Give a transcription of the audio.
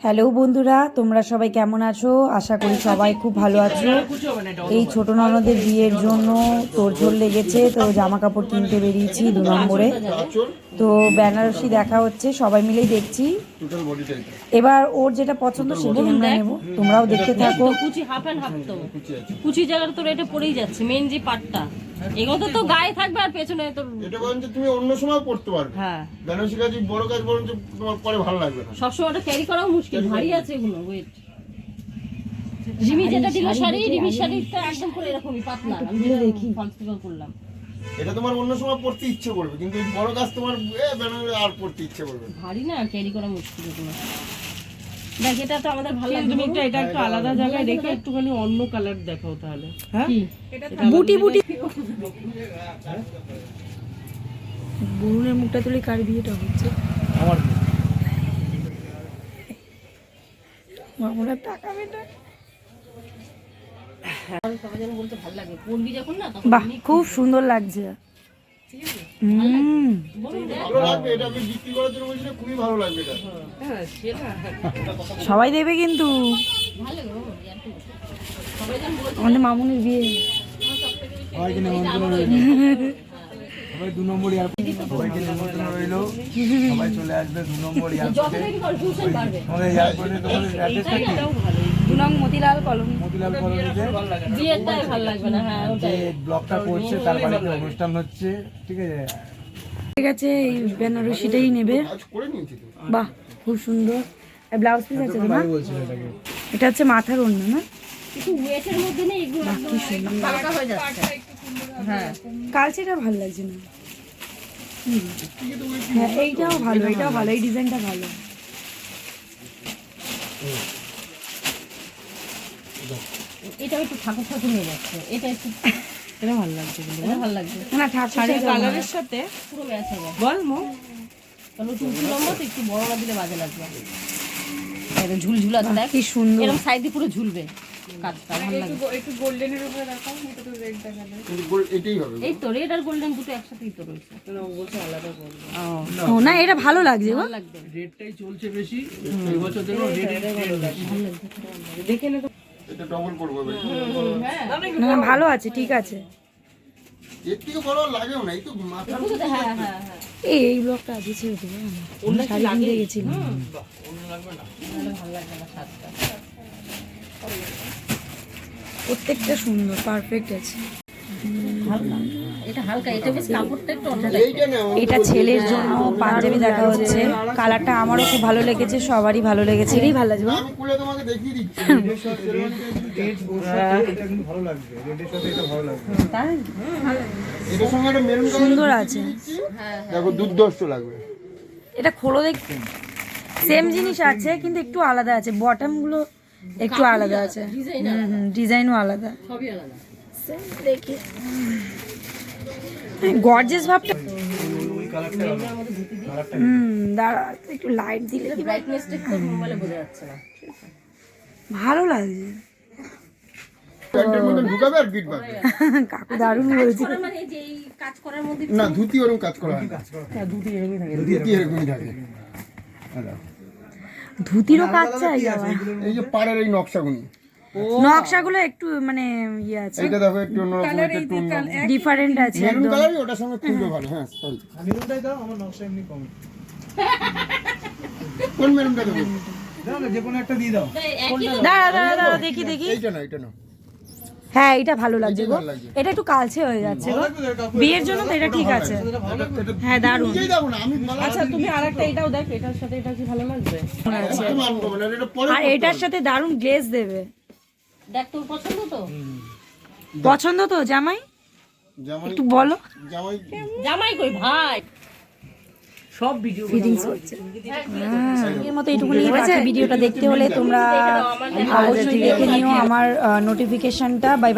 Hello বন্ধুরা, তোমরা সবাই কেমন আছো? আশা করি সবাই খুব ভালো আছো। এই ছোট ননদের বিয়ের জন্য তোড়জোড় লেগেছে, তো জামা কাপড় কিনতে বেরিয়েছি 2 নম্বরে। তো বেনারসি দেখা হচ্ছে, সবাই মিলেই দেখছি। এবার ওর যেটা পছন্দ সেটাই আমরা নেবো, তোমরাও দেখতে থাকো। কুচি হাফ এন্ড হাফ তো কুচি জায়গাটা তোর এটা পরেই যাচ্ছে, মেন যে পাটটা এগুলো তো গায়ে থাকবে আর পেছনে তো এটা বলেন যে তুমি অন্য সময় পড়তে পারবে। হ্যাঁ, বেনারসি কাজ বড় কাজ বলেন যে তোমার পরে ভালো লাগবে না। সব সময় ক্যারি করাও মুশকিল, ভারী আছে এগুলো। ওয়েট রিমি যেটা দিল শাড়ি, রিমি শাড়িটা একদম করে এরকমই পাতলা, আমি দেখি কনসিডার করলাম। এটা তোমার অন্য সময় পড়তে ইচ্ছে করবে, কিন্তু এই বড় কাজ তোমার বেনারসি আর পড়তে ইচ্ছে করবে না। ভারী না, ক্যারি করা মুশকিল এগুলো। দেখ এটা তো আমাদের ভালো লাগবে, তুমি এটা একটু আলাদা জায়গায় রেখে একটুখানি অন্য কালার দেখাও তাহলে। হ্যাঁ, বুটি বুটি বরুণের মুখটা তুলে কার বিয়েটা হচ্ছে? আমার মামুরা টাকাবে না। সবাই যেন বলতে ভালো লাগে, পড়বি যখন না তখন বাহ, খুব সুন্দর লাগছে। ভালো লাগবে, এটা আমি বিক্রি করার জন্য বলছি না, খুবই ভালো লাগবে এটা। হ্যাঁ সেটা সবাই দেবে কিন্তু, ভালো লাগে বাবা, ইয়ার কি সবাই যেন বলতে আমাদের মামুনের বিয়ে। সবাইকে নিমন্ত্রণ রইল, সবাই 2 নম্বর এয়ারপোর্ট, সবাইকে নিমন্ত্রণ রইল, সবাই চলে আসবে 2 নম্বর এয়ারপোর্টে। যতটাই কনফিউশন বাড়বে আমাদের এয়ারপোর্টে তোমাদের অ্যাড্রেসটা কি? এটাও ভালো। 2 নং মতিলাল কলোনি। মতিলাল কলোনিতে বিয়েটাই ভালো লাগবে না। হ্যাঁ যে ওটাই ব্লগটা করছে তার বাড়িতে অনুষ্ঠান হচ্ছে, ঠিক আছে? ঠিক আছে, এই বেনারসিটাই নেবে। কাজ করে নিয়েছি তো। বাহ, খুব সুন্দর। আর ব্লাউজ পিস আছে তো না? এটা হচ্ছে মাথার ওড়না না? কিছু ওয়েটের মধ্যে নেই, এগুলো কি সুন্দর হালকা হয়ে যাচ্ছে। হ্যাঁ কালচেটা ভালো লাগছে না। হ্যাঁ, এইটাও ভালো, এটাও ভালো, এই ডিজাইনটা ভালো। এটাও একটু ঠাকুর ঠাকুর হয়ে যাচ্ছে, এটা একটু এটা ভালো লাগছে কিন্তু। এটা ভালো লাগবে, না ঠাকুর শাড়ির কালারের সাথে পুরো ম্যাচ হবে। বল মো কারণ টুকু লম্বা তো একটু বড় না দিলে বাজে লাগবে। এটা ঝুলঝুলা দেখ কি সুন্দর। এরকম সাইড দিয়ে পুরো ঝুলবে, কাজটা ভালো লাগবে। একটু গোল্ডেনের উপরে রাখো, এটা তো রেড দেখালে। কিন্তু এটাই হবে। এই তো রেড আর গোল্ডেন দুটো একসাথেই তো রয়েছে। না ও বলছে আলাদা করবে। ও না, এটা ভালো লাগছে গো। ভালো লাগবে, রেডটাই চলছে বেশি এই বছর, দেখো রেড দেখে নে তো। এটা ডবল করবো ভাই। না না, ভালো আছে, ঠিক আছে। এর থেকে বড় লাগেও না, এই তো মাথা। বুঝতে? হ্যাঁ হ্যাঁ হ্যাঁ, এই ব্লগটা আজকে ছেড়ে দেবো। আমি শাড়ি কিনতে গেছিলাম। নাহলে ভালো লাগবে না সাজটা। প্রত্যেকটা সুন্দর, পারফেক্ট আছে। হালকা, এটা হালকা, এটা বেশ কাপড়টা একটু অন্য এইটা না, এটা ছেলের জন্য পাঞ্জাবি দেখা হচ্ছে। কালারটা আমারও খুব ভালো লেগেছে, সবারই ভালো লেগেছে। এটাই ভালো লাগবে। আমি খুলে তোমাকে দেখিয়ে দিচ্ছি। এটা কিন্তু ভালো লাগবে, রেডের সাথে এটা ভালো লাগবে। তাই এটার সঙ্গে একটা মেরুন সুন্দর আছে। দেখো দুর্ধর্ষ লাগবে। এটা খোলো দেখ, সেম জিনিস আছে কিন্তু একটু আলাদা আছে, বটম গুলো একটু আলাদা আছে। ডিজাইনও আলাদা। সবই আলাদা। দেখি গর্জিয়াস ভাবটা। দাঁড়া, একটু লাইট দিলে কি ব্রাইটনেসটা একটু মোবাইলে বোঝা যাচ্ছে না। ভালো লাগছে। প্যান্টের মধ্যে ঢুকাবে আর গিট পাবে। কাকু দারুণ বলেছে। মানে যে এই কাজ করার মধ্যে না, ধুতি ওরকম কাজ করা হয় না। দুটি এরকমই থাকে। ধুতি এরকমই থাকে। হ্যাঁ, ধুতিরও কাজ চাই আবার। এই যে পাড়ের এই নকশাগুনি, নকশাগুলো একটু মানে ইয়ে আছে, এইটা দেখো একটু অন্যরকম, এটা একটু ডিফারেন্ট আছে মেরুন একদম। কালারই, ওটার সঙ্গে খুলবে ভালো। হ্যাঁ সরি, মেরুনটাই দাও, আমার নকশা এমনি কম। কোন মেরুনটা দেবো? দাও না, যে কোনো একটা দিয়ে দাও। একই তো। দাঁড়া দাঁড়া দাঁড়া, দেখি দেখি। এইটা না, এটা না। হ্যাঁ, এটা ভালো লাগছে গো। ভালো লাগছে। এটা একটু কালচে হয়ে যাচ্ছে গো, বিয়ের জন্য তো এটা ঠিক আছে। হ্যাঁ, দারুণ। নিজেই দেখো না, আমি ভালো আচ্ছা তুমি আরেকটা এটাও দেখ, এটার সাথে এটা কি ভালো লাগবে? লাগছে মানবো না, এটা পরে আর এটার সাথে দারুণ গ্লেজ দেবে। দেখ তোর পছন্দ তো? পছন্দ তো জামাই? জামাই, একটু বলো। জামাই জামাই কই ভাই? সব ভিডিও ফিটিংস করছে। এর মতো এইটুকুনি আছে। ভিডিওটা দেখতে হলে তোমরা অবশ্যই দেখে নিও আমার নোটিফিকেশনটা। Bye bye.